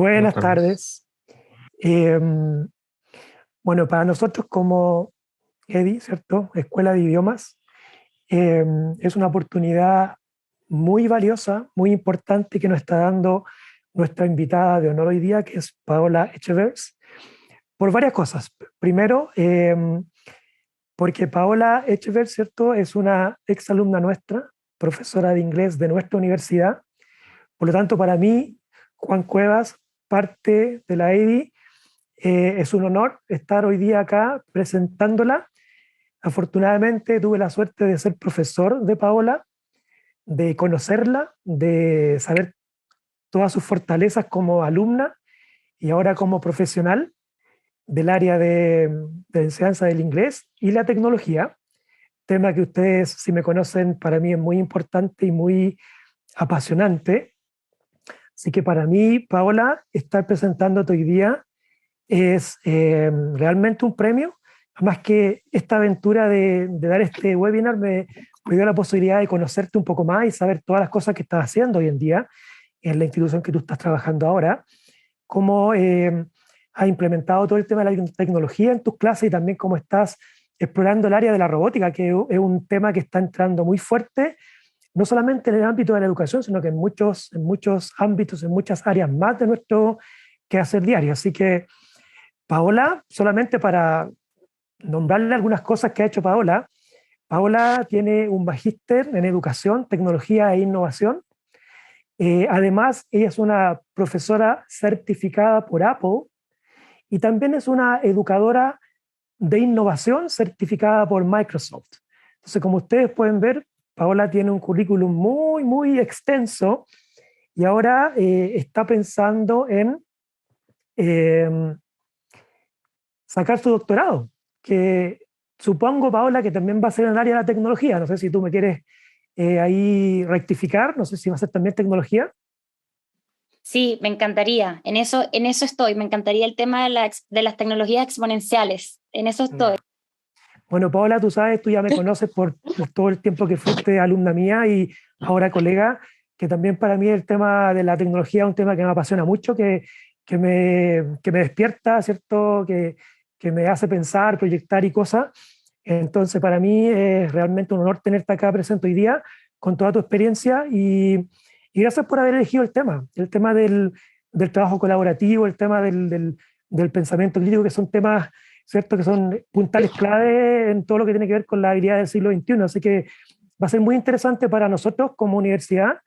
Buenas Buenas tardes. tardes. Eh, bueno, para nosotros como EDI, ¿cierto? Escuela de Idiomas, eh, es una oportunidad muy valiosa, muy importante que nos está dando nuestra invitada de honor hoy día, que es Paola Echevers, por varias cosas. Primero, porque Paola Echevers, ¿cierto? Es una exalumna nuestra, profesora de inglés de nuestra universidad. Por lo tanto, para mí, Juan Cuevas, parte de la EDI. Es un honor estar hoy día acá presentándola. Afortunadamente tuve la suerte de ser profesor de Paola, de conocerla, de saber todas sus fortalezas como alumna y ahora como profesional del área de enseñanza del inglés y la tecnología, tema que ustedes, si me conocen, para mí es muy importante y muy apasionante. Así que para mí, Paola, estar presentándote hoy día es realmente un premio. Además que esta aventura de dar este webinar me dio la posibilidad de conocerte un poco más y saber todas las cosas que estás haciendo hoy en día en la institución que tú estás trabajando ahora, cómo has implementado todo el tema de la tecnología en tus clases y también cómo estás explorando el área de la robótica, que es un tema que está entrando muy fuerte, no solamente en el ámbito de la educación, sino que en muchos ámbitos, en muchas áreas más de nuestro quehacer diario. Así que Paola, solamente para nombrarle algunas cosas que ha hecho Paola, Paola tiene un magíster en educación, tecnología e innovación. Además, ella es una profesora certificada por Apple y también es una educadora de innovación certificada por Microsoft. Entonces, como ustedes pueden ver, Paola tiene un currículum muy, muy extenso y ahora está pensando en eh, sacar su doctorado, que supongo, Paola, que también va a ser en el área de la tecnología. No sé si tú me quieres ahí rectificar, no sé si va a ser también tecnología. Sí, me encantaría. En eso estoy. Me encantaría el tema de las tecnologías exponenciales. En eso estoy. Ya. Bueno, Paola, tú sabes, tú ya me conoces por todo el tiempo que fuiste alumna mía y ahora colega, que también para mí el tema de la tecnología es un tema que me apasiona mucho, que me despierta, ¿cierto? Que me hace pensar, proyectar y cosas. Entonces, para mí es realmente un honor tenerte acá presente hoy día con toda tu experiencia y gracias por haber elegido el tema del trabajo colaborativo, el tema del pensamiento crítico, que son temas, ¿cierto?, que son puntales clave en todo lo que tiene que ver con la habilidad del siglo XXI. Así que va a ser muy interesante para nosotros como universidad,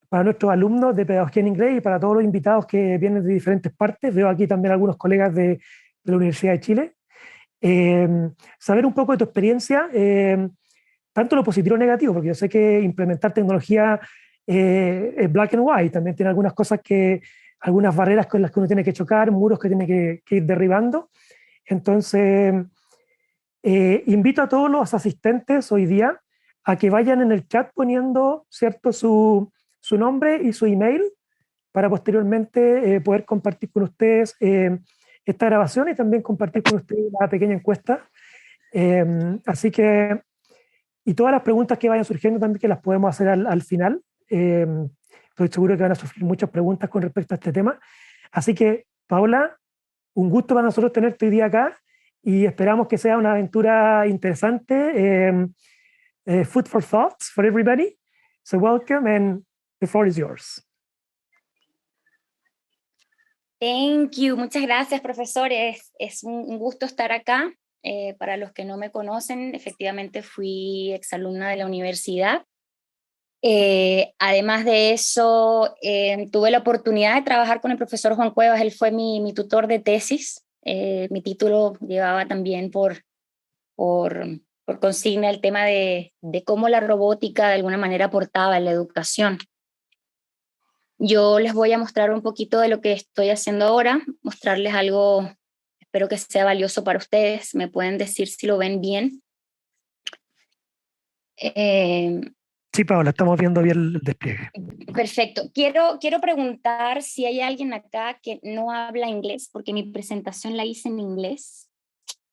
para nuestros alumnos de pedagogía en inglés y para todos los invitados que vienen de diferentes partes. Veo aquí también algunos colegas de la Universidad de Chile. Eh, Saber un poco de tu experiencia, tanto lo positivo o negativo, porque yo sé que implementar tecnología es black and white, también tiene algunas cosas algunas barreras con las que uno tiene que chocar, muros que tiene que ir derribando. Entonces, invito a todos los asistentes hoy día a que vayan en el chat poniendo, ¿cierto?, su nombre y su email para posteriormente poder compartir con ustedes esta grabación y también compartir con ustedes la pequeña encuesta. Así que, y todas las preguntas que vayan surgiendo también que las podemos hacer al final. Eh, Estoy seguro que van a surgir muchas preguntas con respecto a este tema. Así que, Paola, un gusto para nosotros tenerte hoy día acá y esperamos que sea una aventura interesante. Food for thoughts for everybody. So welcome and the floor is yours. Thank you. Muchas gracias, profesores. Es un gusto estar acá. Para los que no me conocen, efectivamente fui exalumna de la universidad. Además de eso, tuve la oportunidad de trabajar con el profesor Juan Cuevas. Él fue mi tutor de tesis. Mi título llevaba también por, por consigna el tema de cómo la robótica de alguna manera aportaba en la educación. Yo les voy a mostrar un poquito de lo que estoy haciendo ahora, mostrarles algo, espero que sea valioso para ustedes. Me pueden decir si lo ven bien. Sí, Paola, estamos viendo bien el despliegue. Perfecto. Quiero preguntar si hay alguien acá que no habla inglés, porque mi presentación la hice en inglés,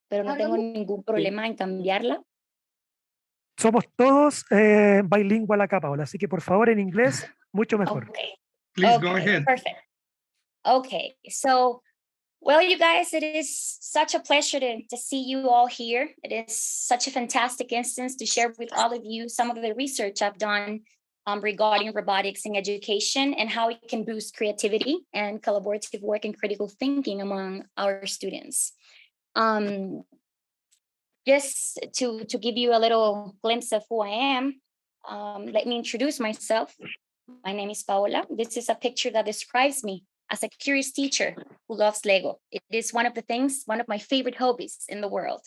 pero no tengo ningún problema en cambiarla. Somos todos bilingües acá, Paola, así que por favor en inglés, mucho mejor. Okay. Please go ahead. Perfect. Okay, so, well, you guys, it is such a pleasure to see you all here. It is such a fantastic instance to share with all of you some of the research I've done regarding robotics in education and how it can boost creativity and collaborative work and critical thinking among our students. Um, just to give you a little glimpse of who I am, let me introduce myself. My name is Paola. This is a picture that describes me as a curious teacher who loves Lego. It is one of my favorite hobbies in the world.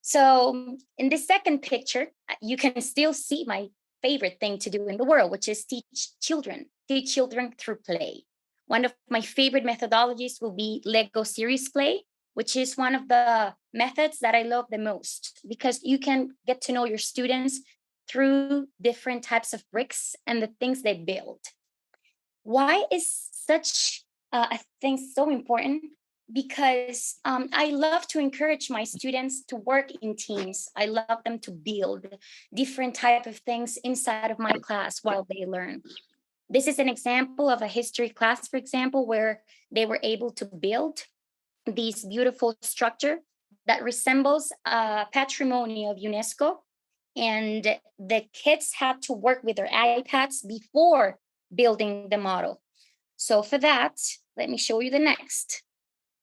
So in this second picture, you can still see my favorite thing to do in the world, which is teach children through play. One of my favorite methodologies will be Lego series play, which is one of the methods that I love the most because you can get to know your students through different types of bricks and the things they build. Why is such a thing so important? Because I love to encourage my students to work in teams. I love them to build different type of things inside of my class while they learn. This is an example of a history class, for example, where they were able to build this beautiful structure that resembles a patrimony of UNESCO. And the kids had to work with their iPads before building the model. So for that, let me show you the next.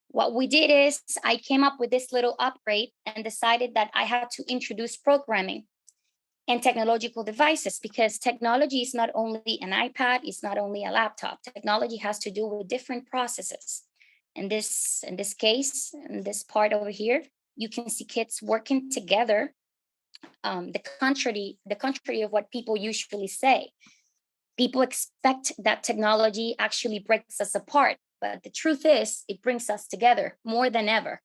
What we did is I came up with this little upgrade and decided that I had to introduce programming and technological devices because technology is not only an iPad, it's not only a laptop. Technology has to do with different processes. In this case, in this part over here, you can see kids working together. The contrary of what people usually say. People expect that technology actually breaks us apart, but the truth is, it brings us together more than ever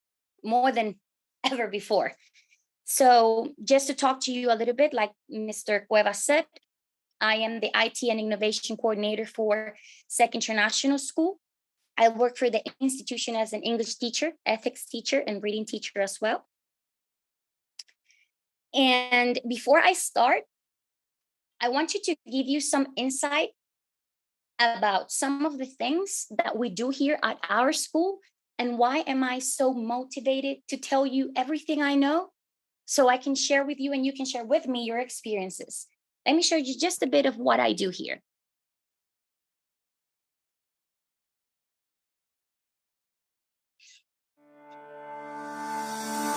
before. So, just to talk to you a little bit, like Mr. Cuevas said, I am the IT and Innovation Coordinator for SEC International School. I work for the institution as an English teacher, ethics teacher, and reading teacher as well. And before I start, I want you to give you some insight about some of the things that we do here at our school and why am I so motivated to tell you everything I know so I can share with you and you can share with me your experiences. Let me show you just a bit of what I do here.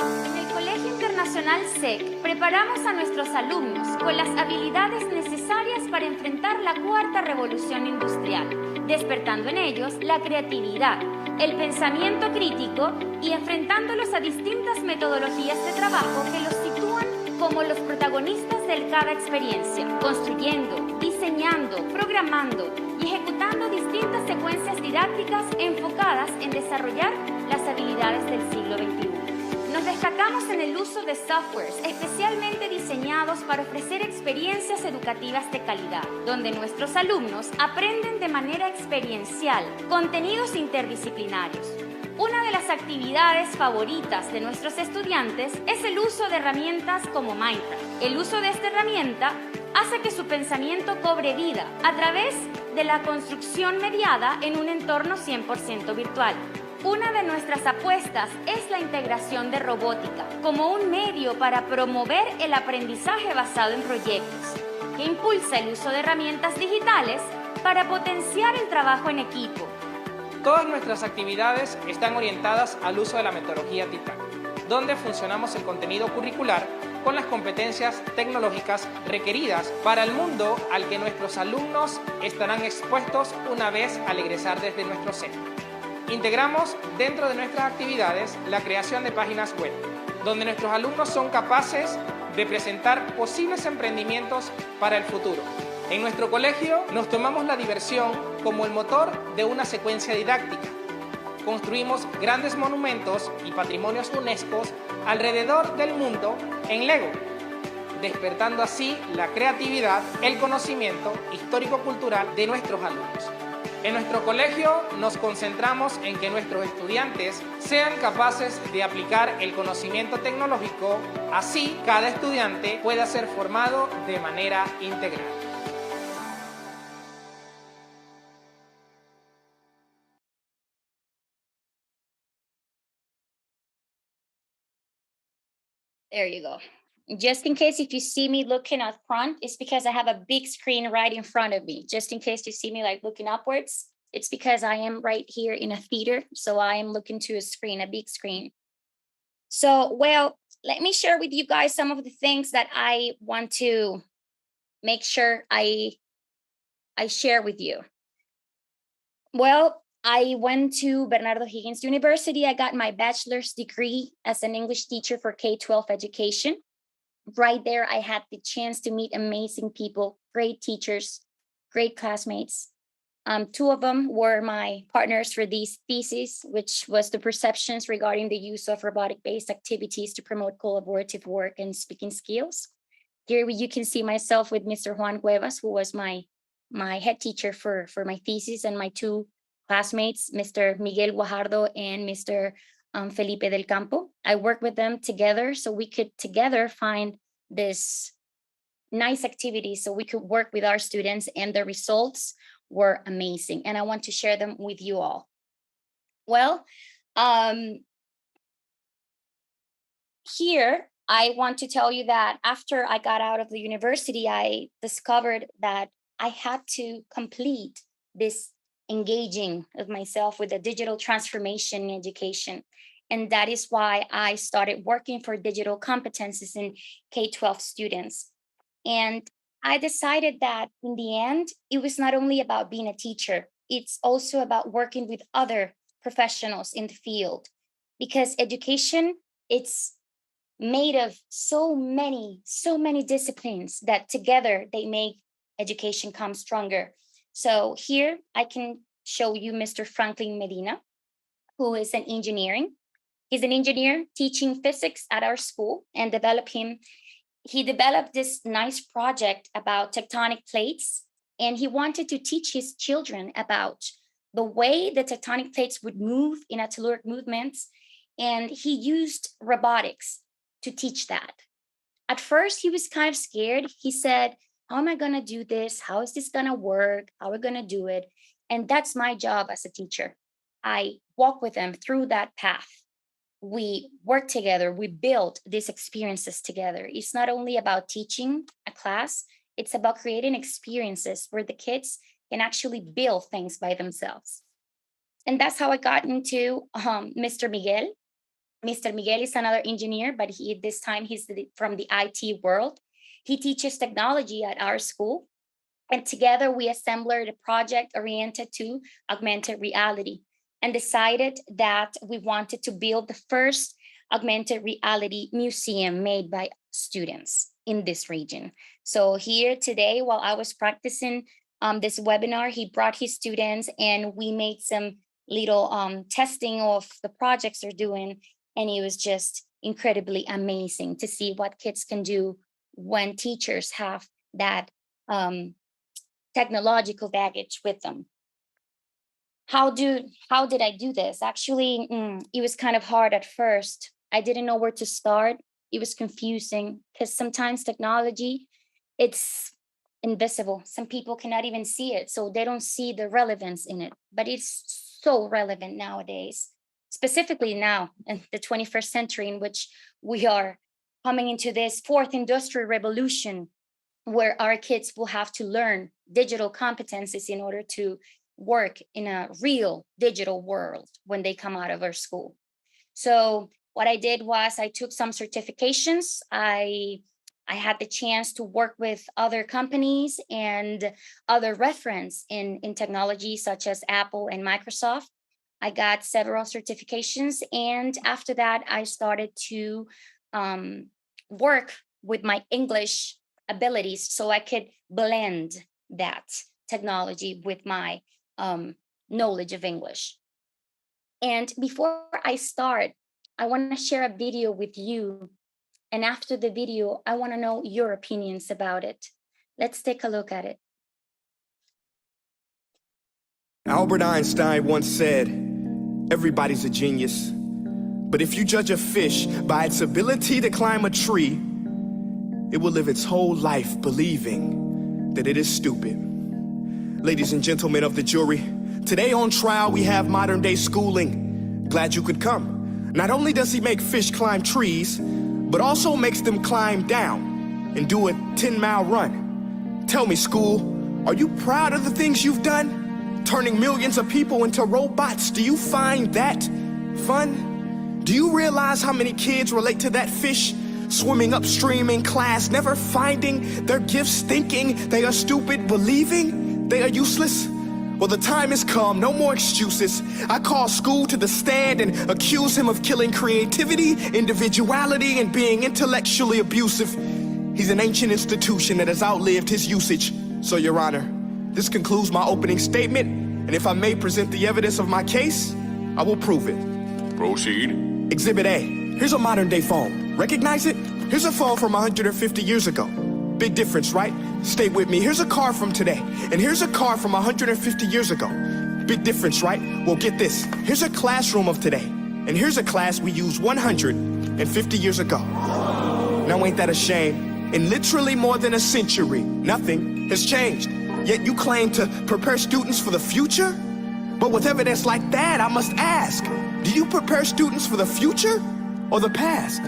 En el Colegio Internacional SEC preparamos a nuestros alumnos con las habilidades necesarias para enfrentar la cuarta revolución industrial, despertando en ellos la creatividad, el pensamiento crítico y enfrentándolos a distintas metodologías de trabajo que los sitúan como los protagonistas de cada experiencia, construyendo, diseñando, programando y ejecutando distintas secuencias didácticas enfocadas en desarrollar las habilidades del siglo XXI. Nos destacamos en el uso de softwares especialmente diseñados para ofrecer experiencias educativas de calidad, donde nuestros alumnos aprenden de manera experiencial contenidos interdisciplinarios. Una de las actividades favoritas de nuestros estudiantes es el uso de herramientas como Minecraft. El uso de esta herramienta hace que su pensamiento cobre vida a través de la construcción mediada en un entorno 100% virtual. Una de nuestras apuestas es la integración de robótica como un medio para promover el aprendizaje basado en proyectos, que impulsa el uso de herramientas digitales para potenciar el trabajo en equipo. Todas nuestras actividades están orientadas al uso de la metodología TITAN, donde funcionamos el contenido curricular con las competencias tecnológicas requeridas para el mundo al que nuestros alumnos estarán expuestos una vez al egresar desde nuestro centro. Integramos dentro de nuestras actividades la creación de páginas web, donde nuestros alumnos son capaces de presentar posibles emprendimientos para el futuro. En nuestro colegio nos tomamos la diversión como el motor de una secuencia didáctica. Construimos grandes monumentos y patrimonios UNESCO alrededor del mundo en Lego, despertando así la creatividad, el conocimiento histórico-cultural de nuestros alumnos. En nuestro colegio nos concentramos en que nuestros estudiantes sean capaces de aplicar el conocimiento tecnológico, así cada estudiante pueda ser formado de manera integral. There you go. Just in case if you see me looking up front, it's because I have a big screen right in front of me. Just in case you see me like looking upwards, it's because I am right here in a theater. So I am looking to a screen, a big screen. So, well, let me share with you guys some of the things that I want to make sure I share with you. Well, I went to Bernardo Higgins University. I got my bachelor's degree as an English teacher for K-12 education. Right there, I had the chance to meet amazing people, great teachers, great classmates. Two of them were my partners for these theses, which was the perceptions regarding the use of robotic-based activities to promote collaborative work and speaking skills. Here you can see myself with Mr. Juan Cuevas, who was my head teacher for my thesis, and my two classmates, Mr. Miguel Guajardo and Mr. Felipe del Campo. I worked with them together so we could together find this nice activity so we could work with our students, and the results were amazing. And I want to share them with you all. Well, here, I want to tell you that after I got out of the university, I discovered that I had to complete this engaging of myself with a digital transformation in education. And that is why I started working for digital competencies in K-12 students. And I decided that in the end, it was not only about being a teacher, it's also about working with other professionals in the field, because education, it's made of so many disciplines that together they make education come stronger. So here I can show you Mr. Franklin Medina, who is an engineering. He's an engineer teaching physics at our school, and he developed this nice project about tectonic plates, and he wanted to teach his children about the way the tectonic plates would move in a telluric movements, and he used robotics to teach that. At first, he was kind of scared. He said, how am I going to do this? How is this going to work? How are we going to do it? And that's my job as a teacher. I walk with them through that path. We work together. We build these experiences together. It's not only about teaching a class, it's about creating experiences where the kids can actually build things by themselves. And that's how I got into Mr. Miguel. Mr. Miguel is another engineer, but this time he's from the IT world. He teaches technology at our school. And together we assembled a project oriented to augmented reality, and decided that we wanted to build the first augmented reality museum made by students in this region. So here today, while I was practicing this webinar, he brought his students and we made some little testing of the projects they're doing. And it was just incredibly amazing to see what kids can do when teachers have that technological baggage with them. How did I do this? Actually, it was kind of hard at first. I didn't know where to start. It was confusing because sometimes technology, it's invisible. Some people cannot even see it, so they don't see the relevance in it. But it's so relevant nowadays, specifically now in the 21st century, in which we are coming into this fourth industrial revolution, where our kids will have to learn digital competencies in order to work in a real digital world when they come out of our school. So what I did was I took some certifications. I had the chance to work with other companies and other reference in technology, such as Apple and Microsoft. I got several certifications. And after that, I started to work with my English abilities so I could blend that technology with my knowledge of English. And before I start, I want to share a video with you. And after the video, I want to know your opinions about it. Let's take a look at it. Albert Einstein once said, "Everybody's a genius. But if you judge a fish by its ability to climb a tree, it will live its whole life believing that it is stupid." Ladies and gentlemen of the jury, today on trial we have modern day schooling. Glad you could come. Not only does he make fish climb trees, but also makes them climb down and do a 10-mile run. Tell me, school, are you proud of the things you've done? Turning millions of people into robots, do you find that fun? Do you realize how many kids relate to that fish swimming upstream in class, never finding their gifts, thinking they are stupid, believing they are useless? Well, the time has come, no more excuses. I call school to the stand and accuse him of killing creativity, individuality, and being intellectually abusive. He's an ancient institution that has outlived his usage. So, Your Honor, this concludes my opening statement, and if I may present the evidence of my case, I will prove it. Proceed. Exhibit A. Here's a modern-day phone. Recognize it? Here's a phone from 150 years ago. Big difference, right? Stay with me. Here's a car from today, and here's a car from 150 years ago. Big difference, right? Well, get this. Here's a classroom of today, and here's a class we used 150 years ago. Now, ain't that a shame? In literally more than a century, nothing has changed. Yet you claim to prepare students for the future? But with evidence like that, I must ask, do you prepare students for the future or the past?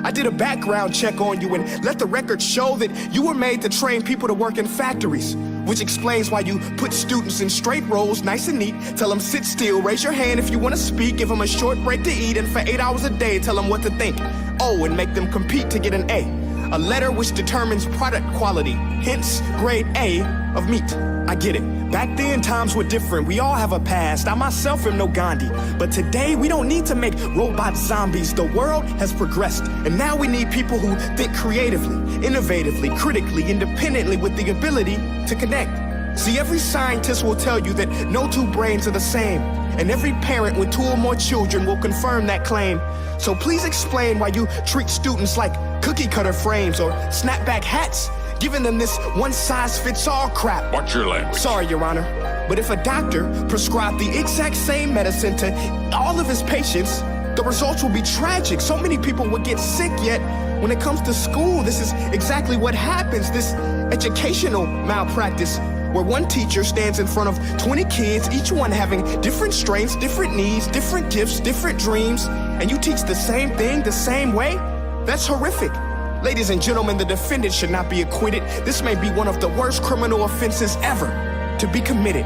I did a background check on you and let the record show that you were made to train people to work in factories, which explains why you put students in straight rows, nice and neat, tell them sit still, raise your hand if you want to speak, give them a short break to eat, and for 8 hours a day, tell them what to think. Oh, and make them compete to get an A letter which determines product quality, hence grade A of meat. I get it. Back then, times were different. We all have a past. I myself am no Gandhi. But today, we don't need to make robot zombies. The world has progressed. And now we need people who think creatively, innovatively, critically, independently, with the ability to connect. See, every scientist will tell you that no two brains are the same. And every parent with 2 or more children will confirm that claim. So please explain why you treat students like cookie cutter frames or snapback hats, giving them this one-size-fits-all crap. Watch your language. Sorry, Your Honor, but if a doctor prescribed the exact same medicine to all of his patients, the results will be tragic. So many people would get sick, yet when it comes to school, this is exactly what happens, this educational malpractice, where one teacher stands in front of 20 kids, each one having different strengths, different needs, different gifts, different dreams, and you teach the same thing the same way? That's horrific. Ladies and gentlemen, the defendant should not be acquitted. This may be one of the worst criminal offenses ever to be committed.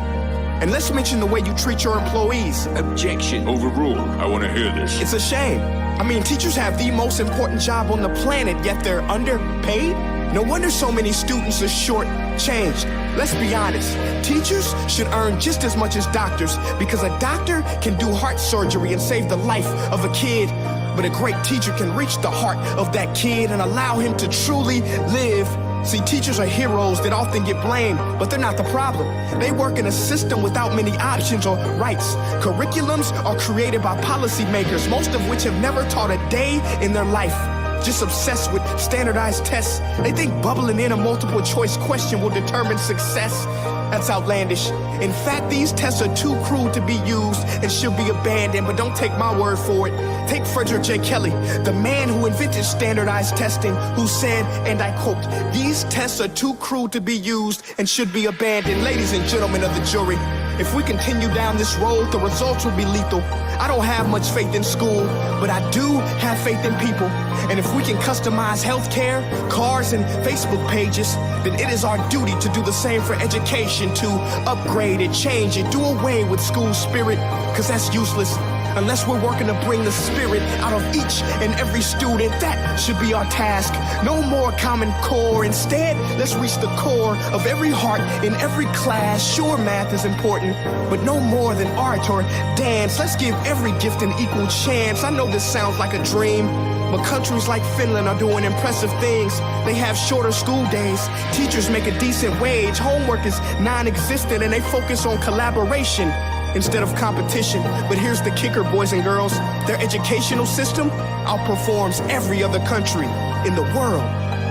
And let's mention the way you treat your employees. Objection. Overruled. I want to hear this. It's a shame. I mean, teachers have the most important job on the planet, yet they're underpaid? No wonder so many students are short-changed. Let's be honest. Teachers should earn just as much as doctors, because a doctor can do heart surgery and save the life of a kid. But a great teacher can reach the heart of that kid and allow him to truly live. See, teachers are heroes that often get blamed, but they're not the problem. They work in a system without many options or rights. Curriculums are created by policymakers, most of which have never taught a day in their life. Just obsessed with standardized tests. They think bubbling in a multiple choice question will determine success. That's outlandish. In fact, these tests are too crude to be used and should be abandoned, but don't take my word for it. Take Frederick J. Kelly, the man who invented standardized testing, who said, and I quote, "These tests are too crude to be used and should be abandoned." Ladies and gentlemen of the jury, if we continue down this road, the results will be lethal. I don't have much faith in school, but I do have faith in people. And if we can customize healthcare, cars, and Facebook pages, then it is our duty to do the same for education, to upgrade it, change it, do away with school spirit, because that's useless. Unless we're working to bring the spirit out of each and every student, that should be our task. No more Common Core. Instead, let's reach the core of every heart in every class. Sure, math is important, but no more than art or dance. Let's give every gift an equal chance. I know this sounds like a dream, but countries like Finland are doing impressive things. They have shorter school days. Teachers make a decent wage. Homework is non-existent, and they focus on collaboration instead of competition. But here's the kicker, boys and girls. Their educational system outperforms every other country in the world.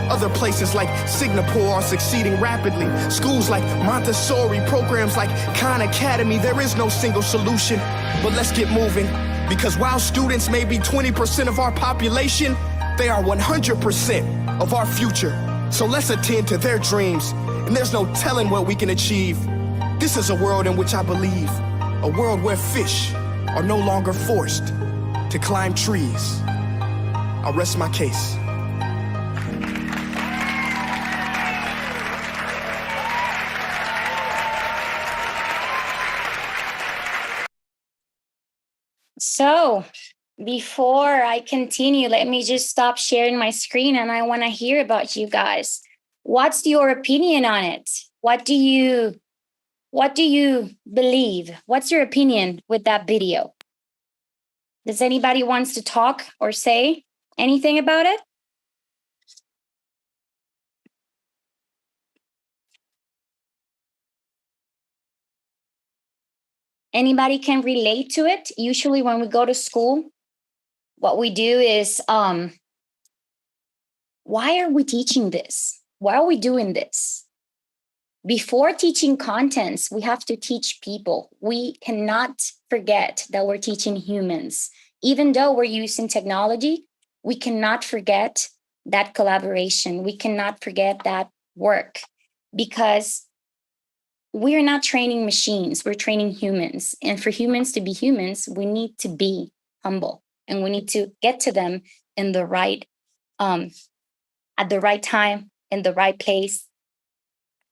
Other places like Singapore are succeeding rapidly. Schools like Montessori, programs like Khan Academy, there is no single solution. But let's get moving, because while students may be 20% of our population, they are 100% of our future. So let's attend to their dreams, and there's no telling what we can achieve. This is a world in which I believe. A world where fish are no longer forced to climb trees. I'll rest my case. So before I continue, let me just stop sharing my screen and I want to hear about you guys. What's your opinion on it? What do you believe? What's your opinion with that video? Does anybody wants to talk or say anything about it? Anybody can relate to it? Usually when we go to school, what we do is, why are we teaching this? Why are we doing this? Before teaching contents, we have to teach people. We cannot forget that we're teaching humans. Even though we're using technology, we cannot forget that collaboration. We cannot forget that work, because we're not training machines, we're training humans. And for humans to be humans, we need to be humble, and we need to get to them in the right, at the right time, in the right place.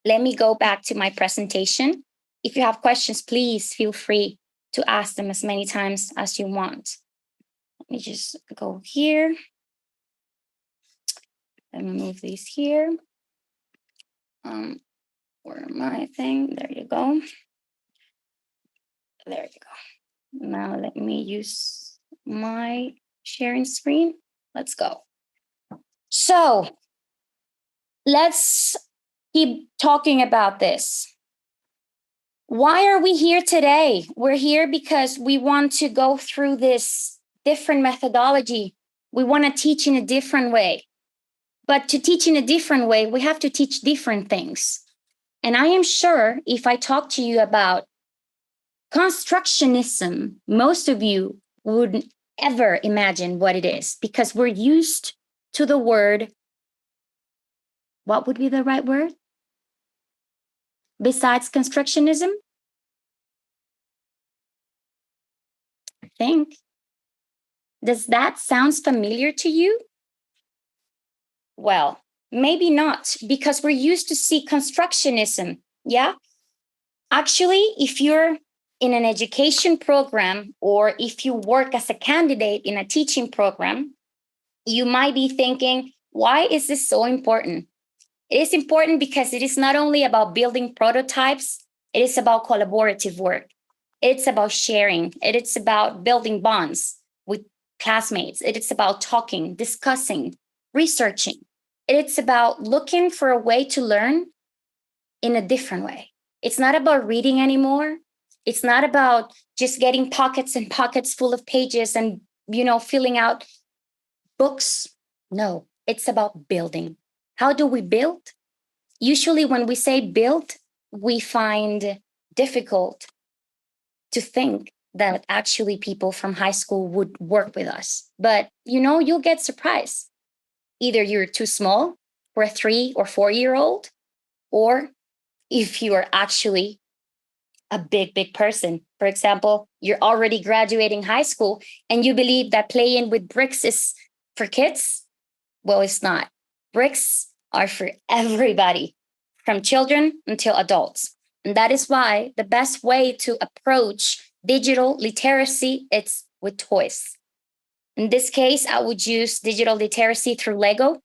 Let me go back to my presentation. If you have questions, please feel free to ask them as many times as you want. Let me just go here and move these here. Where my thing? There you go. There you go. Now let me use my sharing screen. Let's go. So let's keep talking about this. Why are we here today? We're here because we want to go through this different methodology. We want to teach in a different way. But to teach in a different way, we have to teach different things. And I am sure if I talk to you about constructionism, most of you wouldn't ever imagine what it is, because we're used to the word. What would be the right word? Besides constructionism? I think. Does that sound familiar to you? Well, maybe not, because we're used to see constructionism. Yeah. Actually, if you're in an education program, or if you work as a candidate in a teaching program, you might be thinking, why is this so important? It is important because it is not only about building prototypes, it is about collaborative work. It's about sharing. It's about building bonds with classmates. It's about talking, discussing, researching. It's about looking for a way to learn in a different way. It's not about reading anymore. It's not about just getting pockets and pockets full of pages and, filling out books. No, it's about building. How do we build? Usually when we say build, we find difficult to think that actually people from high school would work with us. But, you'll get surprised. Either you're too small for a 3 or 4-year-old, or if you are actually a big person. For example, you're already graduating high school and you believe that playing with bricks is for kids. Well, it's not. Bricks are for everybody, from children until adults. And that is why the best way to approach digital literacy is with toys. In this case, I would use digital literacy through Lego,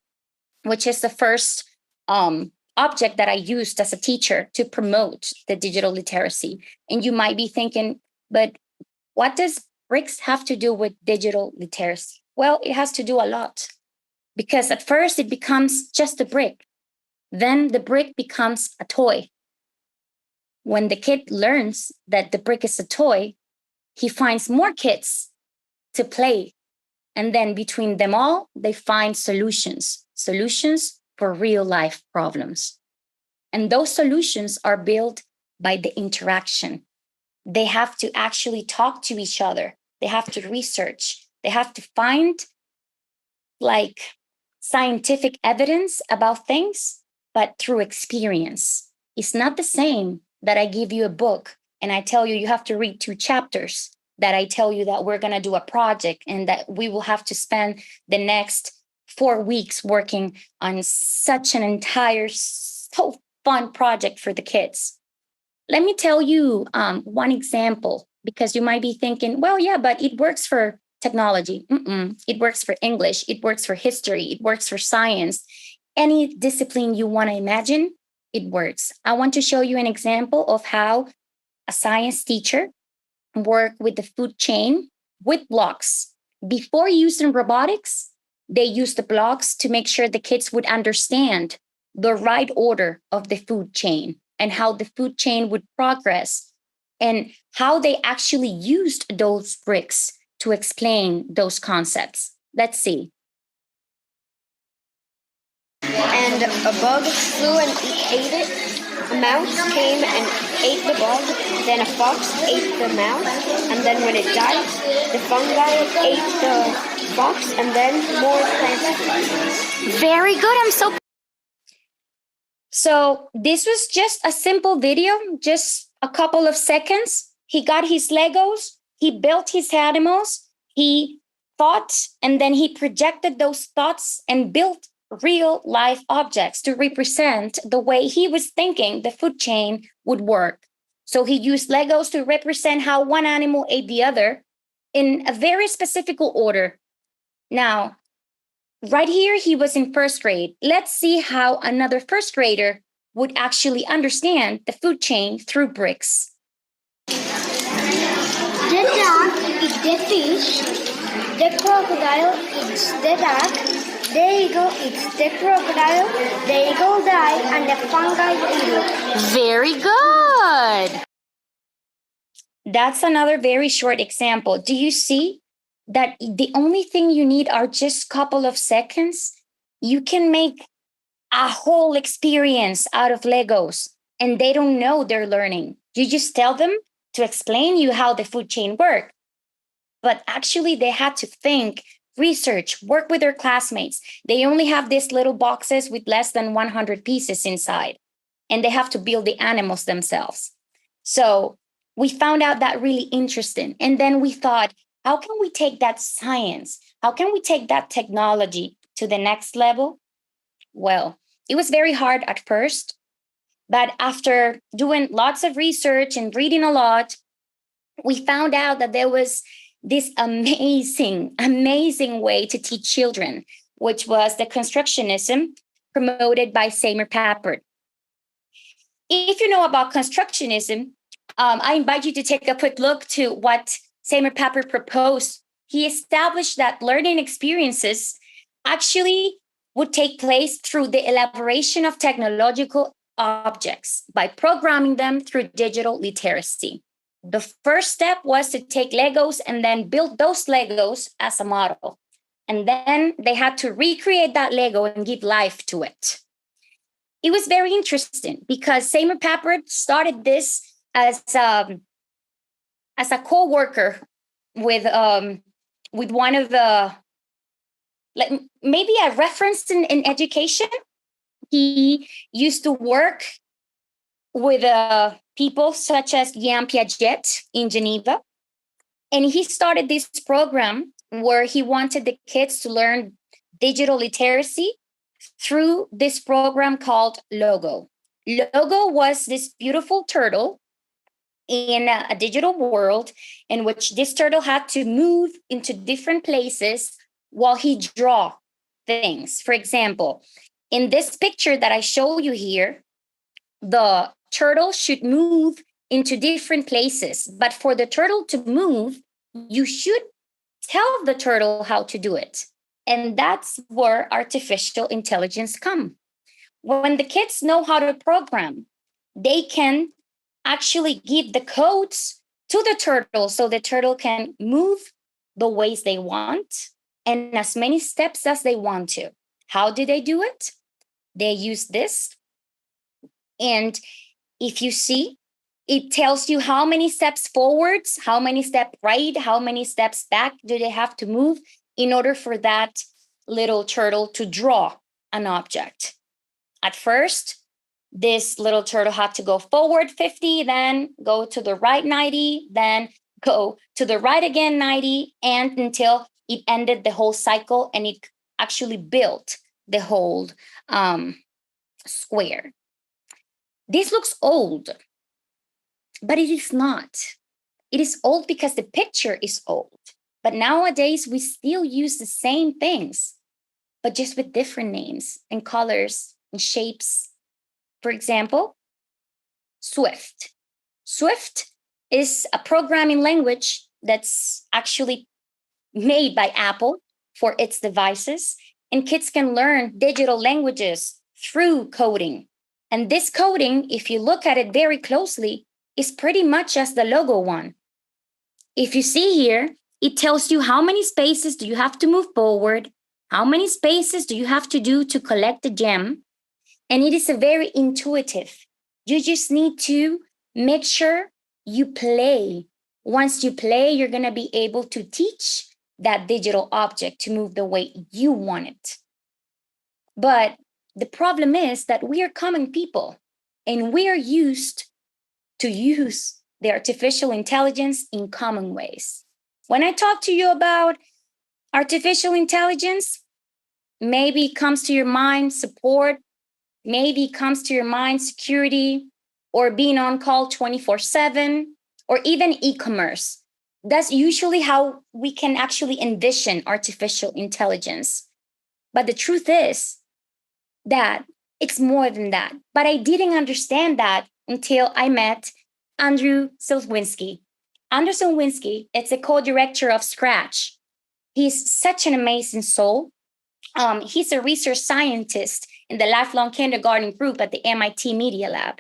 which is the first object that I used as a teacher to promote the digital literacy. And you might be thinking, but what does bricks have to do with digital literacy? Well, it has to do a lot, because at first it becomes just a brick. Then the brick becomes a toy. When the kid learns that the brick is a toy, he finds more kids to play. And then between them all, they find solutions for real life problems. And those solutions are built by the interaction. They have to actually talk to each other. They have to research. They have to find scientific evidence about things, but through experience. It's not the same that I give you a book and I tell you have to read 2 chapters, that I tell you that we're going to do a project and that we will have to spend the next 4 weeks working on such an entire, so fun project for the kids. Let me tell you one example because you might be thinking, well, yeah, but it works for technology. It works for English. It works for history. It works for science. Any discipline you want to imagine, it works. I want to show you an example of how a science teacher worked with the food chain with blocks. Before using robotics, they used the blocks to make sure the kids would understand the right order of the food chain and how the food chain would progress and how they actually used those bricks to explain those concepts. Let's see. And a bug flew and ate it. A mouse came and ate the bug. Then a fox ate the mouse. And then when it died, the fungi ate the fox. And then more plants. Very good. So this was just a simple video, just a couple of seconds. He got his Legos. He built his animals. He thought, and then he projected those thoughts and built real life objects to represent the way he was thinking the food chain would work. So he used Legos to represent how one animal ate the other in a very specific order. Now, right here, he was in first grade. Let's see how another first grader would actually understand the food chain through bricks. The duck eats the fish. The crocodile eats the duck. The eagle eats the crocodile. The eagle dies and the fungi eat it. Very good. That's another very short example. Do you see that the only thing you need are just a couple of seconds? You can make a whole experience out of Legos, and they don't know they're learning. You just tell them to explain you how the food chain works. But actually, they had to think, research, work with their classmates. They only have these little boxes with less than 100 pieces inside, and they have to build the animals themselves. So we found out that really interesting. And then we thought, how can we take that science? How can we take that technology to the next level? Well, it was very hard at first, but after doing lots of research and reading a lot, we found out that there was this amazing way to teach children, which was the constructionism promoted by Seymour Papert. If you know about constructionism, I invite you to take a quick look to what Seymour Papert proposed. He established that learning experiences actually would take place through the elaboration of technological objects by programming them through digital literacy. The first step was to take Legos and then build those Legos as a model. And then they had to recreate that Lego and give life to it. It was very interesting because Seymour Papert started this as a co-worker with one of the, like maybe a reference in education. He used to work with people such as Jean Piaget in Geneva. And he started this program where he wanted the kids to learn digital literacy through this program called Logo. Logo was this beautiful turtle in a digital world in which this turtle had to move into different places while he draw things. For example, in this picture that I show you here, the turtle should move into different places. But for the turtle to move, you should tell the turtle how to do it. And that's where artificial intelligence comes. When the kids know how to program, they can actually give the codes to the turtle so the turtle can move the ways they want and as many steps as they want to. How do they do it? They use this. And if you see, it tells you how many steps forwards, how many steps right, how many steps back do they have to move in order for that little turtle to draw an object. At first, this little turtle had to go forward 50, then go to the right 90, then go to the right again 90, and until it ended the whole cycle and it actually built the whole square. This looks old, but it is not. It is old because the picture is old. But nowadays, we still use the same things, but just with different names and colors and shapes. For example, Swift. Swift is a programming language that's actually made by Apple for its devices, and kids can learn digital languages through coding. And this coding, if you look at it very closely, is pretty much as the logo one. If you see here, it tells you how many spaces do you have to move forward, how many spaces do you have to do to collect the gem, and it is a very intuitive. You just need to make sure you play. Once you play, you're going to be able to teach that digital object to move the way you want it. But the problem is that we are common people and we are used to use the artificial intelligence in common ways. When I talk to you about artificial intelligence, maybe it comes to your mind support, maybe it comes to your mind security, or being on call 24/7, or even e-commerce. That's usually how we can actually envision artificial intelligence. But the truth is that it's more than that. But I didn't understand that until I met Andrew Silwinski. Andrew Silwinski is a co-director of Scratch. He's such an amazing soul. He's a research scientist in the Lifelong Kindergarten group at the MIT Media Lab.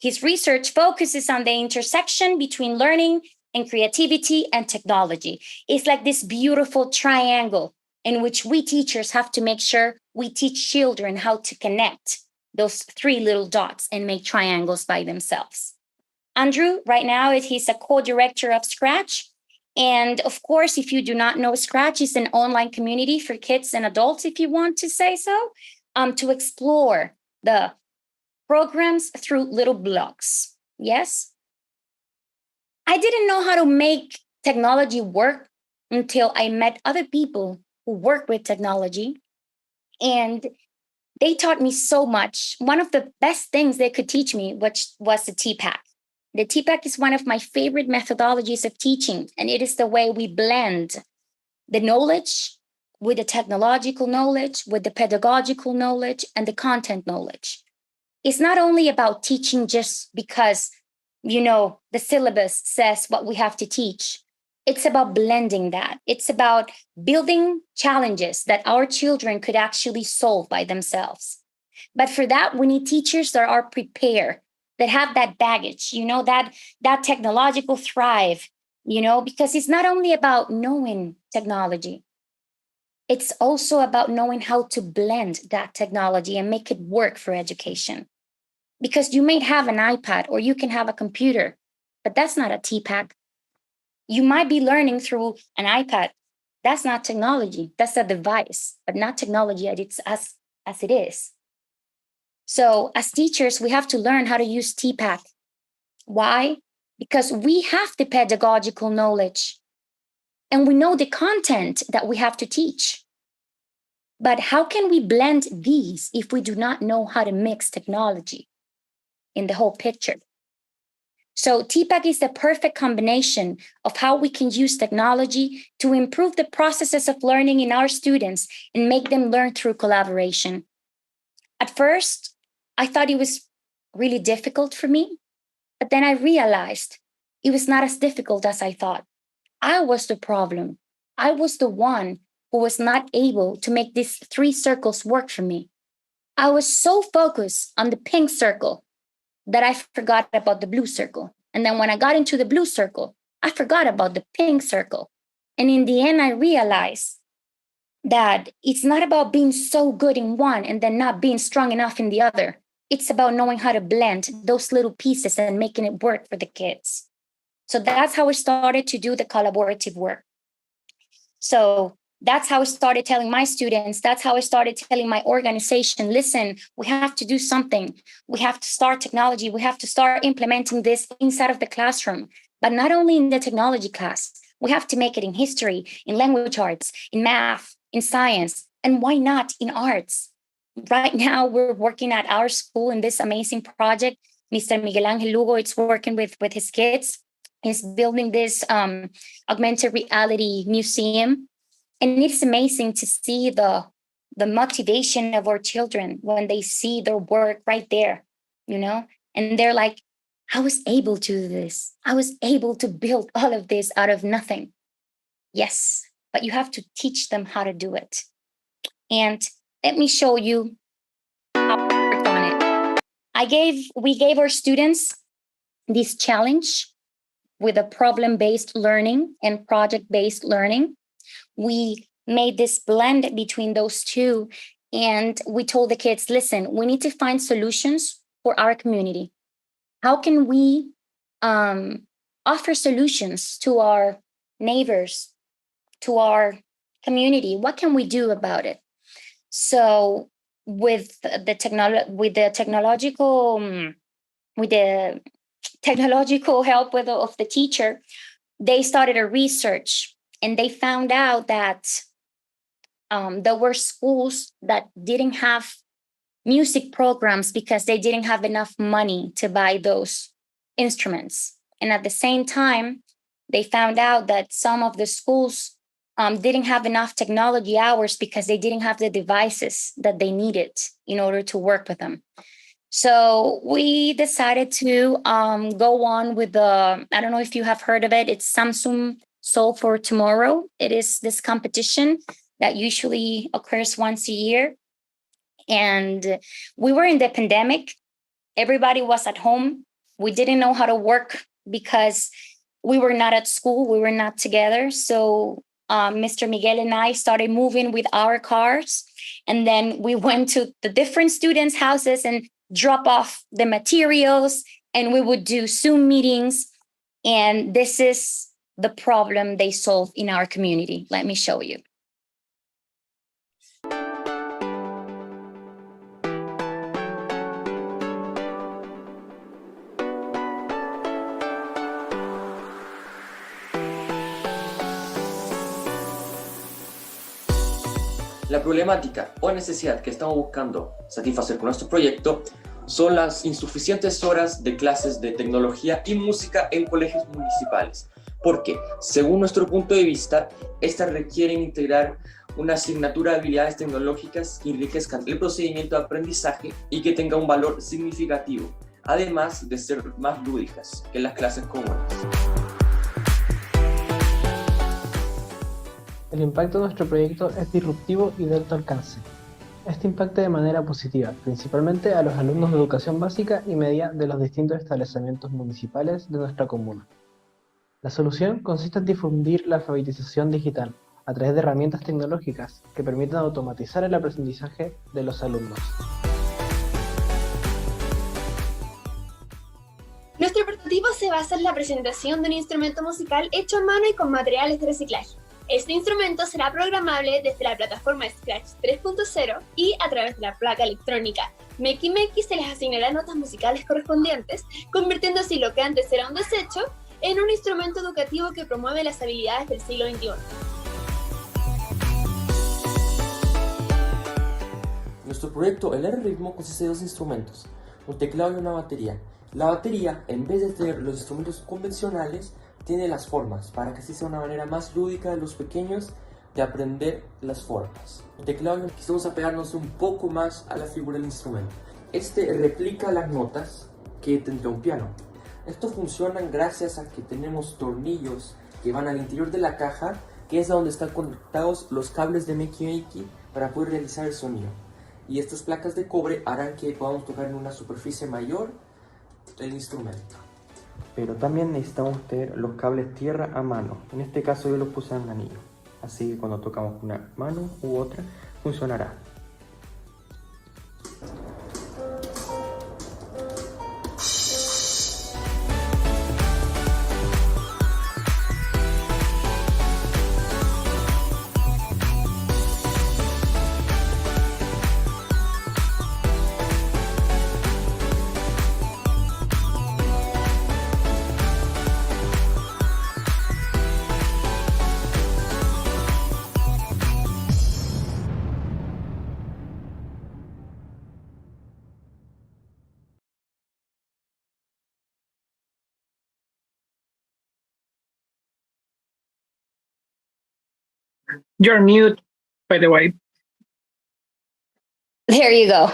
His research focuses on the intersection between learning and creativity and technology. It's like this beautiful triangle in which we teachers have to make sure we teach children how to connect those three little dots and make triangles by themselves. Andrew, right now, he's a co-director of Scratch. And of course, if you do not know, Scratch is an online community for kids and adults, if you want to say so, to explore the programs through little blocks. Yes? I didn't know how to make technology work until I met other people who work with technology. And they taught me so much. One of the best things they could teach me, which was the TPAC. The TPAC is one of my favorite methodologies of teaching, and it is the way we blend the knowledge with the technological knowledge, with the pedagogical knowledge, and the content knowledge. It's not only about teaching just because, the syllabus says what we have to teach. It's about blending that. It's about building challenges that our children could actually solve by themselves. But for that, we need teachers that are prepared, that have that baggage, that technological thrive, because it's not only about knowing technology. It's also about knowing how to blend that technology and make it work for education. Because you may have an iPad or you can have a computer, but that's not a TPAC. You might be learning through an iPad. That's not technology. That's a device, but not technology as it is. So as teachers, we have to learn how to use TPAC. Why? Because we have the pedagogical knowledge and we know the content that we have to teach. But how can we blend these if we do not know how to mix technology in the whole picture? So TPAC is the perfect combination of how we can use technology to improve the processes of learning in our students and make them learn through collaboration. At first, I thought it was really difficult for me, but then I realized it was not as difficult as I thought. I was the problem. I was the one who was not able to make these three circles work for me. I was so focused on the pink circle that I forgot about the blue circle. And then when I got into the blue circle, I forgot about the pink circle. And in the end, I realized that it's not about being so good in one and then not being strong enough in the other. It's about knowing how to blend those little pieces and making it work for the kids. So that's how we started to do the collaborative work. So that's how I started telling my students. That's how I started telling my organization, listen, we have to do something. We have to start technology. We have to start implementing this inside of the classroom, but not only in the technology class. We have to make it in history, in language arts, in math, in science, and why not in arts? Right now, we're working at our school in this amazing project. Mr. Miguel Angel Lugo is working with his kids. is building this augmented reality museum. And it's amazing to see the motivation of our children when they see their work right there, you know, and they're like, I was able to do this. I was able to build all of this out of nothing. Yes, but you have to teach them how to do it. And let me show you how I worked on it. We gave our students this challenge with a problem-based learning and project-based learning. We made this blend between those two, and we told the kids, listen, we need to find solutions for our community. How can we offer solutions to our neighbors, to our community? What can we do about it? So with the technological help of the teacher, they started a research, and they found out that there were schools that didn't have music programs because they didn't have enough money to buy those instruments. And at the same time, they found out that some of the schools didn't have enough technology hours because they didn't have the devices that they needed in order to work with them. So we decided to go on with I don't know if you have heard of it, it's Samsung Soul for Tomorrow. It is this competition that usually occurs once a year. And we were in the pandemic. Everybody was at home. We didn't know how to work because we were not at school. We were not together. So Mr. Miguel and I started moving with our cars. And then we went to the different students' houses and drop off the materials. And we would do Zoom meetings. And this is the problem they solve in our community. Let me show you. La problemática o necesidad que estamos buscando satisfacer con nuestro proyecto son las insuficientes horas de clases de tecnología y música en colegios municipales, porque, según nuestro punto de vista, estas requieren integrar una asignatura de habilidades tecnológicas que enriquezcan el procedimiento de aprendizaje y que tenga un valor significativo, además de ser más lúdicas que las clases comunes. El impacto de nuestro proyecto es disruptivo y de alto alcance. Este impacta de manera positiva, principalmente a los alumnos de educación básica y media de los distintos establecimientos municipales de nuestra comuna. La solución consiste en difundir la alfabetización digital a través de herramientas tecnológicas que permitan automatizar el aprendizaje de los alumnos. Nuestro prototipo se basa en la presentación de un instrumento musical hecho a mano y con materiales de reciclaje. Este instrumento será programable desde la plataforma Scratch 3.0 y a través de la placa electrónica Meki se les asignarán notas musicales correspondientes, convirtiendo así lo que antes era un desecho en un instrumento educativo que promueve las habilidades del siglo XXI. Nuestro proyecto El Ritmo consiste de dos instrumentos, un teclado y una batería. La batería, en vez de tener los instrumentos convencionales, tiene las formas, para que así sea una manera más lúdica de los pequeños de aprender las formas. El teclado quisimos apegarnos un poco más a la figura del instrumento. Este replica las notas que tendría un piano. Esto funciona gracias a que tenemos tornillos que van al interior de la caja, que es donde están conectados los cables de Meki para poder realizar el sonido. Y estas placas de cobre harán que podamos tocar en una superficie mayor el instrumento. Pero también necesitamos tener los cables tierra a mano. En este caso yo los puse en anillo, así que cuando tocamos una mano u otra funcionará. You're mute, by the way. There you go.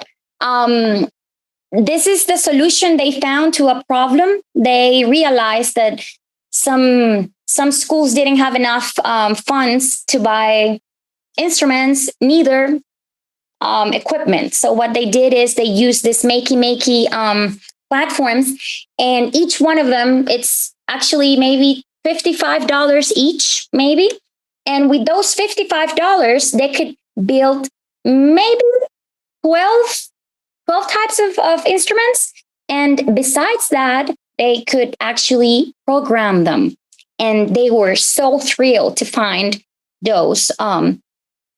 This is the solution they found to a problem. They realized that some schools didn't have enough funds to buy instruments, neither equipment. So what they did is they used this makey platforms, and each one of them, it's actually maybe $55 each, maybe. And with those $55, they could build maybe 12 types of instruments. And besides that, they could actually program them. And they were so thrilled to find those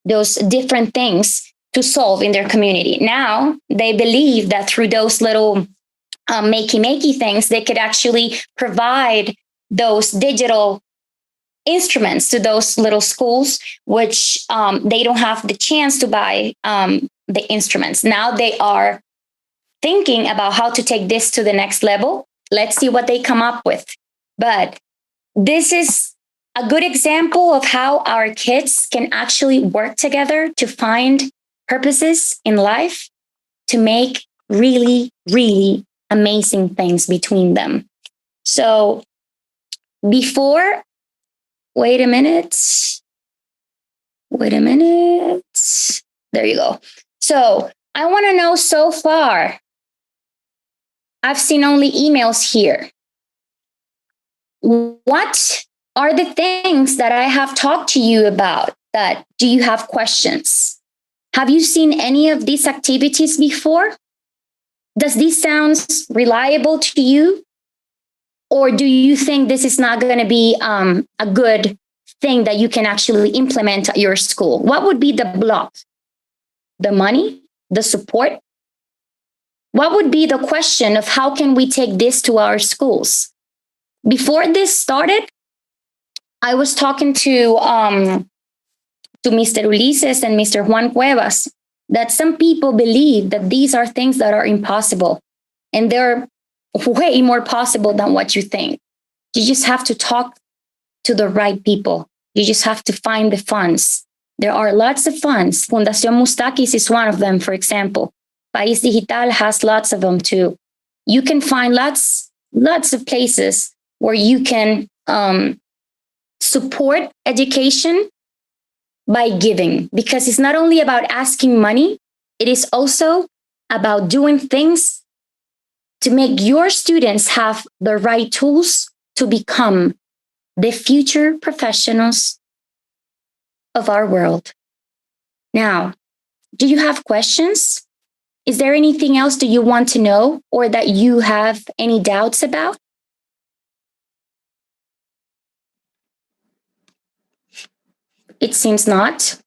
different things to solve in their community. Now they believe that through those little makey things, they could actually provide those digital instruments to those little schools, which they don't have the chance to buy the instruments. Now they are thinking about how to take this to the next level. Let's see what they come up with. But this is a good example of how our kids can actually work together to find purposes in life, to make really, really amazing things between them. So before, wait a minute. There you go. So I want to know, so far, I've seen only emails here. What are the things that I have talked to you about? That do you have questions? Have you seen any of these activities before? Does this sound reliable to you? Or do you think this is not going to be a good thing that you can actually implement at your school? What would be the block? The money? The support? What would be the question of how can we take this to our schools? Before this started, I was talking to Mr. Ulises and Mr. Juan Cuevas that some people believe that these are things that are impossible, and they're way more possible than what you think. You just have to talk to the right people. You just have to find the funds. There are lots of funds. Fundación Mustakis is one of them, for example. País Digital has lots of them too. You can find lots of places where you can support education by giving, because it's not only about asking money, it is also about doing things to make your students have the right tools to become the future professionals of our world. Now, do you have questions? Is there anything else that you want to know or that you have any doubts about? It seems not.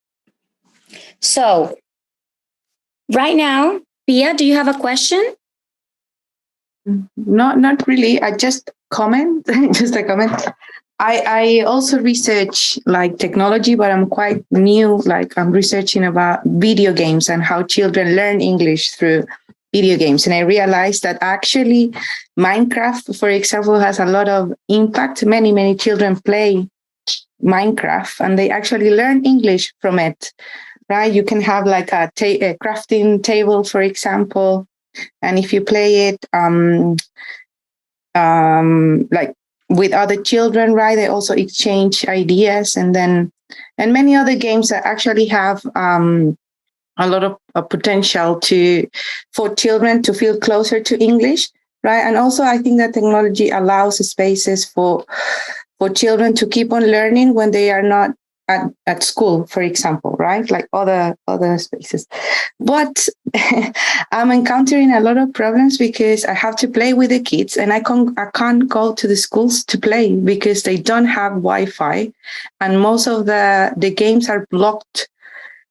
So, right now, Pia, do you have a question? Not really. I just comment, just a comment. I also research like technology, but I'm quite new. Like I'm researching about video games and how children learn English through video games. And I realized that actually Minecraft, for example, has a lot of impact. Many children play Minecraft and they actually learn English from it, right? You can have like a crafting table, for example. And if you play it like with other children, right, they also exchange ideas, and many other games that actually have a lot of potential for children to feel closer to English, right? And also I think that technology allows spaces for children to keep on learning when they are not at school, for example, right? Like other spaces. But I'm encountering a lot of problems because I have to play with the kids and I can't go to the schools to play because they don't have Wi-Fi and most of the games are blocked,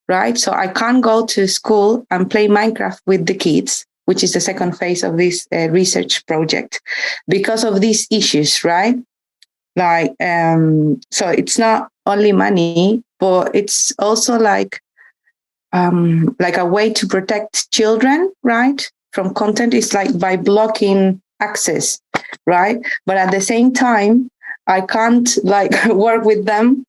right? So I can't go to school and play Minecraft with the kids, which is the second phase of this research project, because of these issues, right? Like, so it's not only money, but it's also like a way to protect children, right? From content is like by blocking access, right? But at the same time, I can't like work with them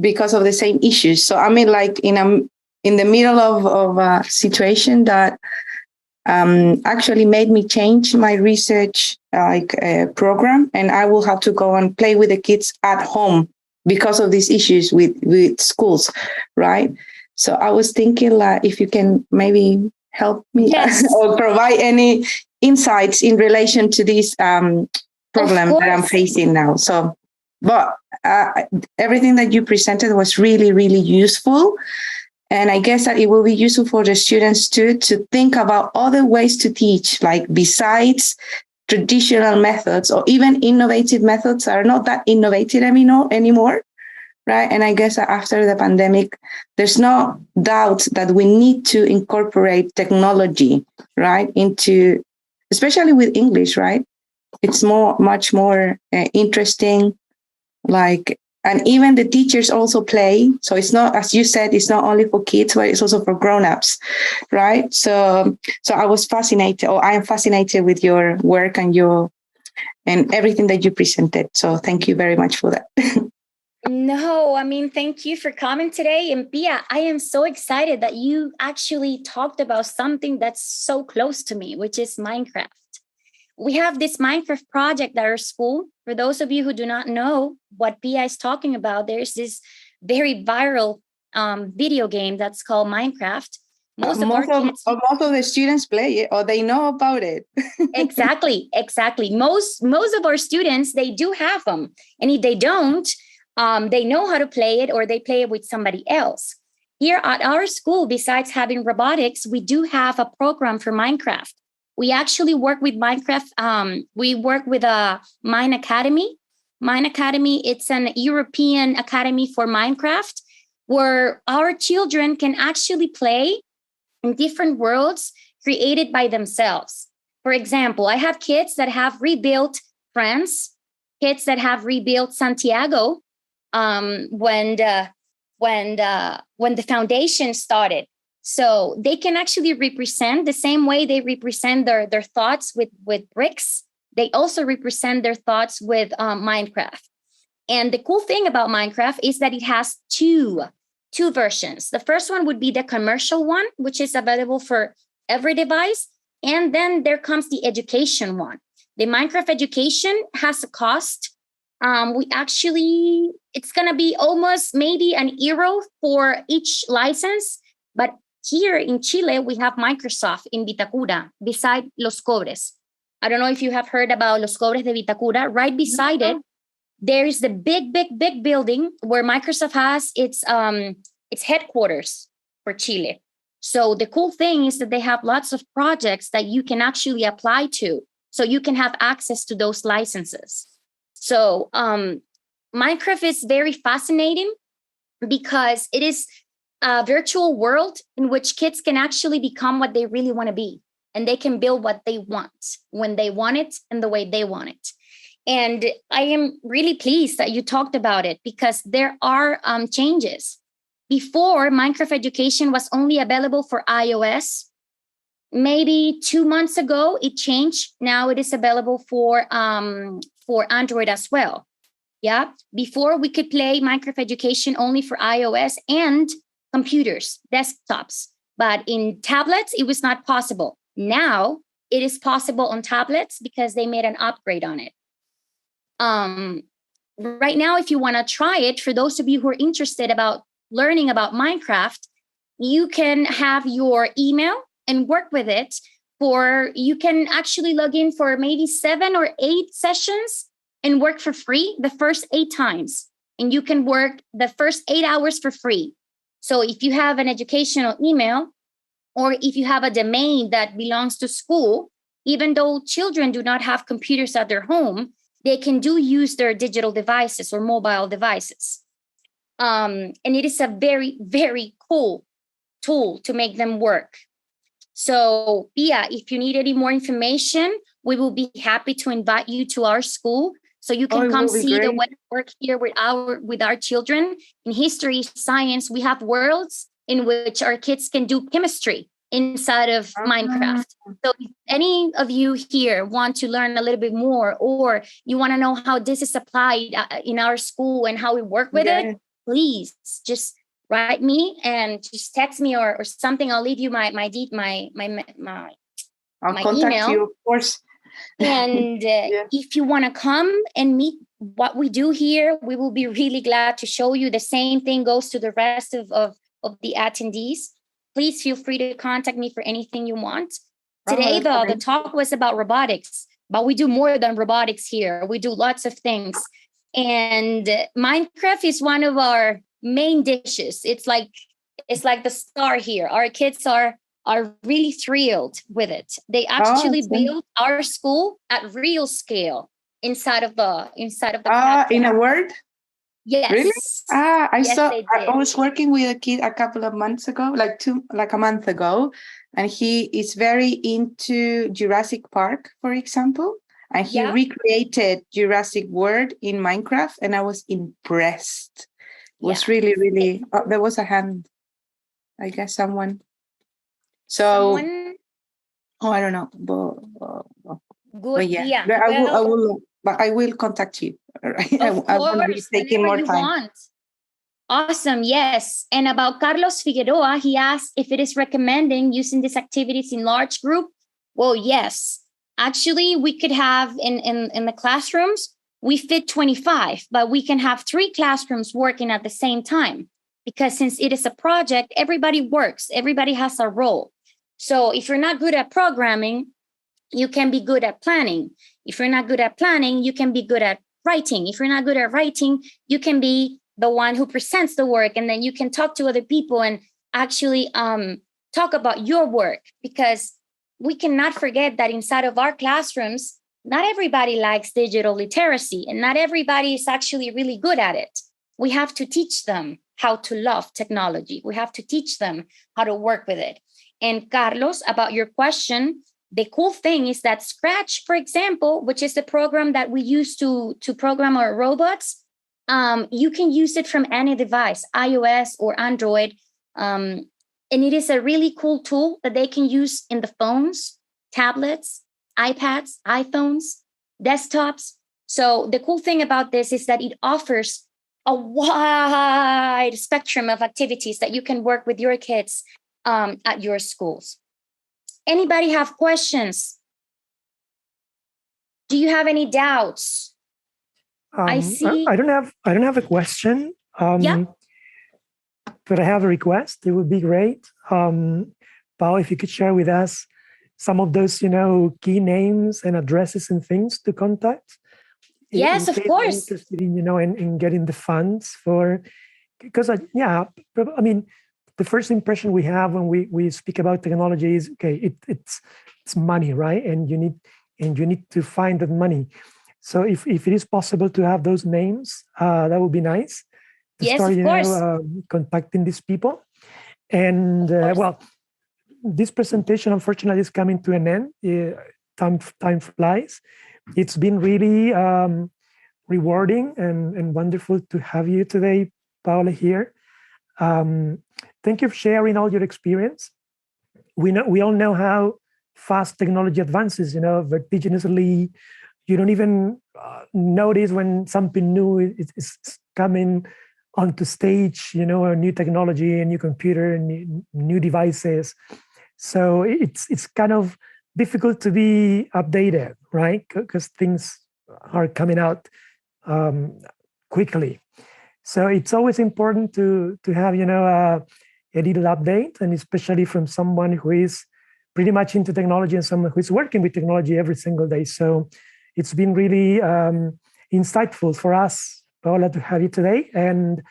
because of the same issues. So I mean, like in the middle of a situation that actually made me change my research program, and I will have to go and play with the kids at home because of these issues with schools, right? So I was thinking, like, if you can maybe help me or provide any insights in relation to this problem that I'm facing now. So, but everything that you presented was really, really useful. And I guess that it will be useful for the students too, to think about other ways to teach, like besides traditional methods or even innovative methods are not that innovative anymore, right? And I guess that after the pandemic, there's no doubt that we need to incorporate technology, right, into, especially with English, right? It's much more interesting, like, and even the teachers also play. So it's not, as you said, it's not only for kids, but it's also for grown-ups, right? So I was fascinated, or I am fascinated with your work and everything that you presented. So thank you very much for that. No, I mean, thank you for coming today. And Pia, I am so excited that you actually talked about something that's so close to me, which is Minecraft. We have this Minecraft project at our school. For those of you who do not know what Pia is talking about, there's this very viral video game that's called Minecraft. Most of the students play it, or they know about it. Exactly. Most of our students, they do have them. And if they don't, they know how to play it, or they play it with somebody else. Here at our school, besides having robotics, we do have a program for Minecraft. We actually work with Minecraft. We work with a Mine Academy. Mine Academy, it's an European academy for Minecraft, where our children can actually play in different worlds created by themselves. For example, I have kids that have rebuilt France, kids that have rebuilt Santiago when the foundation started. So they can actually represent the same way they represent their thoughts with bricks. They also represent their thoughts with Minecraft. And the cool thing about Minecraft is that it has two versions. The first one would be the commercial one, which is available for every device. And then there comes the education one. The Minecraft education has a cost. It's going to be almost maybe €1 for each license. But here in Chile, we have Microsoft in Vitacura, beside Los Cobres. I don't know if you have heard about Los Cobres de Vitacura. Right beside it, there is the big building where Microsoft has its headquarters for Chile. So the cool thing is that they have lots of projects that you can actually apply to, so you can have access to those licenses. So Minecraft is very fascinating because it is a virtual world in which kids can actually become what they really want to be, and they can build what they want when they want it and the way they want it. And I am really pleased that you talked about it, because there are changes. Before, Minecraft education was only available for iOS. Maybe 2 months ago, it changed. Now it is available for Android as well. Yeah. Before, we could play Minecraft education only for iOS and computers, desktops. But in tablets, it was not possible. Now it is possible on tablets because they made an upgrade on it. Right now, if you want to try it, for those of you who are interested about learning about Minecraft, you can have your email and work with it. You can actually log in for maybe 7 or 8 sessions and work for free the first 8 times. And you can work the first 8 hours for free. So if you have an educational email, or if you have a domain that belongs to school, even though children do not have computers at their home, they can use their digital devices or mobile devices. And it is a very, very cool tool to make them work. So, Pia, if you need any more information, we will be happy to invite you to our school so you can come see the work here with our children. In history, science, we have worlds in which our kids can do chemistry inside of Minecraft. So if any of you here want to learn a little bit more, or you want to know how this is applied in our school and how we work with it, please just write me and just text me or something. I'll leave you my I'll contact email. you, of course. And if you want to come and meet what we do here, we will be really glad to show you. The same thing goes to the rest of the attendees. Please feel free to contact me for anything you want. Today, the talk was about robotics, but we do more than robotics here. We do lots of things. And Minecraft is one of our main dishes. It's like the star here. Our kids are really thrilled with it. They actually built our school at real scale inside of the in a Word? Yes. Really? I Yes, saw. they I did. was working with a kid a couple of months ago, like a month ago, and he is very into Jurassic Park, for example, and he recreated Jurassic World in Minecraft, and I was impressed. It was really, really. There was a hand. I guess someone. So. I don't know. Good. Yeah. I will contact you. Right? Of course, I won't be taking more time. Want. Awesome. Yes. And about Carlos Figueroa, he asked if it is recommending using these activities in large group. Well, yes. Actually, we could have in the classrooms, we fit 25, but we can have 3 classrooms working at the same time. Because since it is a project, everybody works. Everybody has a role. So if you're not good at programming, you can be good at planning. If you're not good at planning, you can be good at writing. If you're not good at writing, you can be the one who presents the work, and then you can talk to other people and actually talk about your work, because we cannot forget that inside of our classrooms, not everybody likes digital literacy and not everybody is actually really good at it. We have to teach them how to love technology. We have to teach them how to work with it. And Carlos, about your question, the cool thing is that Scratch, for example, which is the program that we use to program our robots, you can use it from any device, iOS or Android. And it is a really cool tool that they can use in the phones, tablets, iPads, iPhones, desktops. So the cool thing about this is that it offers a wide spectrum of activities that you can work with your kids at your schools. Anybody have questions? Do you have any doubts? I see. I don't have a question. But I have a request. It would be great, Paul, if you could share with us some of those, key names and addresses and things to contact. Yes, of course. Interested in, in getting the funds for, because the first impression we have when we speak about technology is, okay, it's money, right? And you need to find that money. So if it is possible to have those names, that would be nice. To start, of course. Contacting these people. And this presentation, unfortunately, is coming to an end. Time flies. It's been really rewarding and wonderful to have you today, Paola, here. Thank you for sharing all your experience. We all know how fast technology advances, vertiginously. You don't even notice when something new is coming onto stage, a new technology, a new computer, new devices. So it's kind of difficult to be updated, right? Because things are coming out quickly. So it's always important to have, a little update, and especially from someone who is pretty much into technology and someone who is working with technology every single day. So it's been really insightful for us, Paola, to have you today. And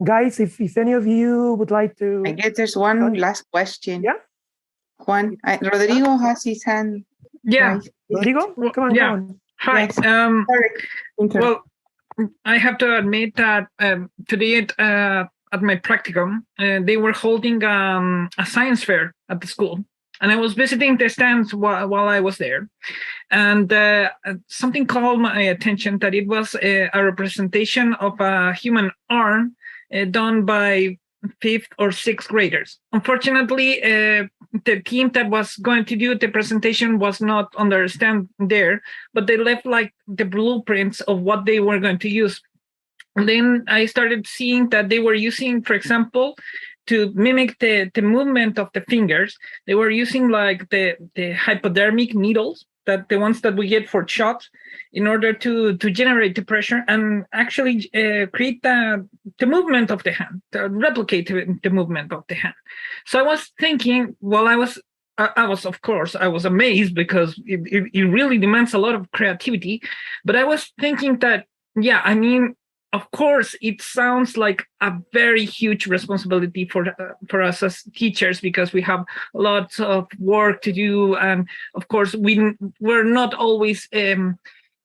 guys, if any of you would like to... I guess there's one last question. Yeah? Juan, Rodrigo has his hand. Yeah. Right. Rodrigo, come on, yeah. go on. Hi. Yes. Sorry. I have to admit that today at my practicum, they were holding a science fair at the school. And I was visiting the stands while I was there. And something called my attention that it was a representation of a human arm done by 5th or 6th graders. Unfortunately, the team that was going to do the presentation was not on their stand there, but they left like the blueprints of what they were going to use. And then I started seeing that they were using, for example, to mimic the movement of the fingers, they were using like the hypodermic needles, that the ones that we get for shots, in order to generate the pressure and actually create the movement of the hand, to replicate the movement of the hand. So I was thinking, well, I was of course, I was amazed, because it really demands a lot of creativity. But I was thinking that, yeah, I mean, of course, it sounds like a very huge responsibility for us as teachers, because we have lots of work to do, and of course, we're not always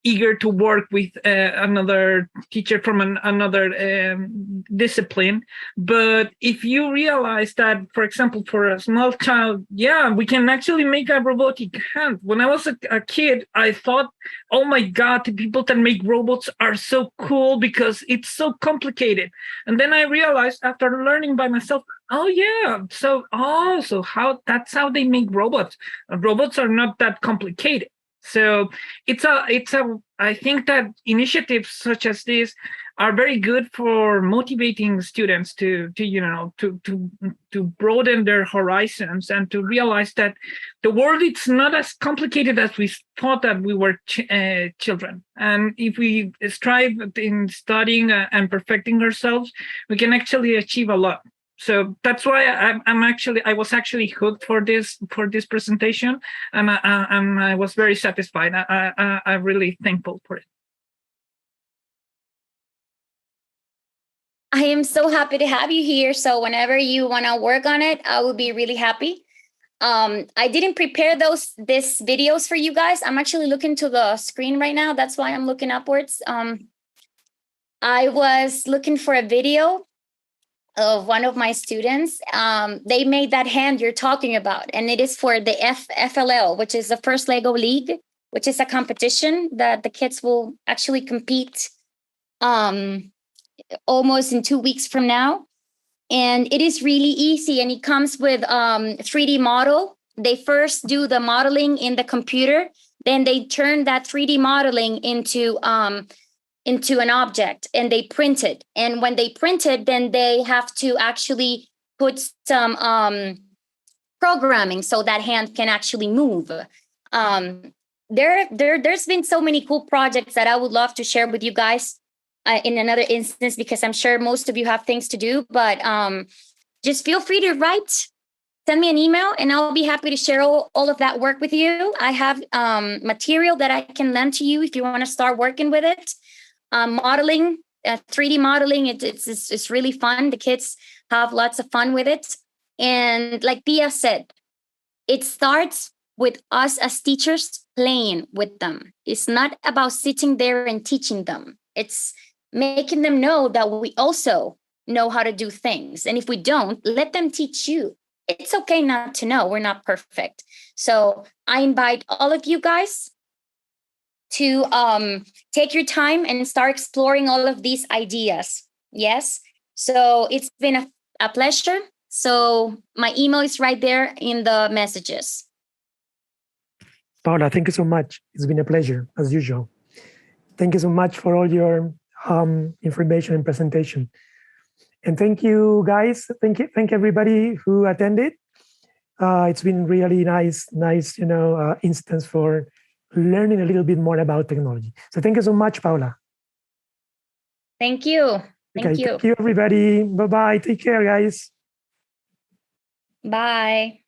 eager to work with another teacher from another discipline. But if you realize that, for example, for a small child, yeah, we can actually make a robotic hand. When I was a kid, I thought, oh my God, the people that make robots are so cool because it's so complicated. And then I realized, after learning by myself, oh yeah, so that's how they make robots. Robots are not that complicated. So I think that initiatives such as this are very good for motivating students to broaden their horizons, and to realize that the world is not as complicated as we thought that we were children. And if we strive in studying and perfecting ourselves, we can actually achieve a lot. So that's why I was actually hooked for this presentation, and I was very satisfied. I'm really thankful for it. I am so happy to have you here. So whenever you want to work on it, I will be really happy. I didn't prepare this videos for you guys. I'm actually looking to the screen right now. That's why I'm looking upwards. I was looking for a video of one of my students. They made that hand you're talking about, and it is for the FLL, which is the First Lego League, which is a competition that the kids will actually compete almost in 2 weeks from now. And it is really easy, and it comes with 3D model. They first do the modeling in the computer, then they turn that 3D modeling into an object, and they print it. And when they print it, then they have to actually put some programming so that hand can actually move. There's been so many cool projects that I would love to share with you guys in another instance, because I'm sure most of you have things to do. But just feel free to write, send me an email, and I'll be happy to share all of that work with you. I have material that I can lend to you if you want to start working with it. Modeling, 3D modeling, it's really fun. The kids have lots of fun with it. And like Pia said, it starts with us as teachers playing with them. It's not about sitting there and teaching them. It's making them know that we also know how to do things. And if we don't, let them teach you. It's okay not to know. We're not perfect. So I invite all of you guys to take your time and start exploring all of these ideas. Yes. So it's been a pleasure. So my email is right there in the messages. Paula, thank you so much. It's been a pleasure, as usual. Thank you so much for all your information and presentation. And thank you, guys. Thank everybody who attended. It's been really nice, instance for learning a little bit more about technology. So thank you so much, Paula. Thank you. Thank you. Thank you, everybody. Bye-bye. Take care, guys. Bye.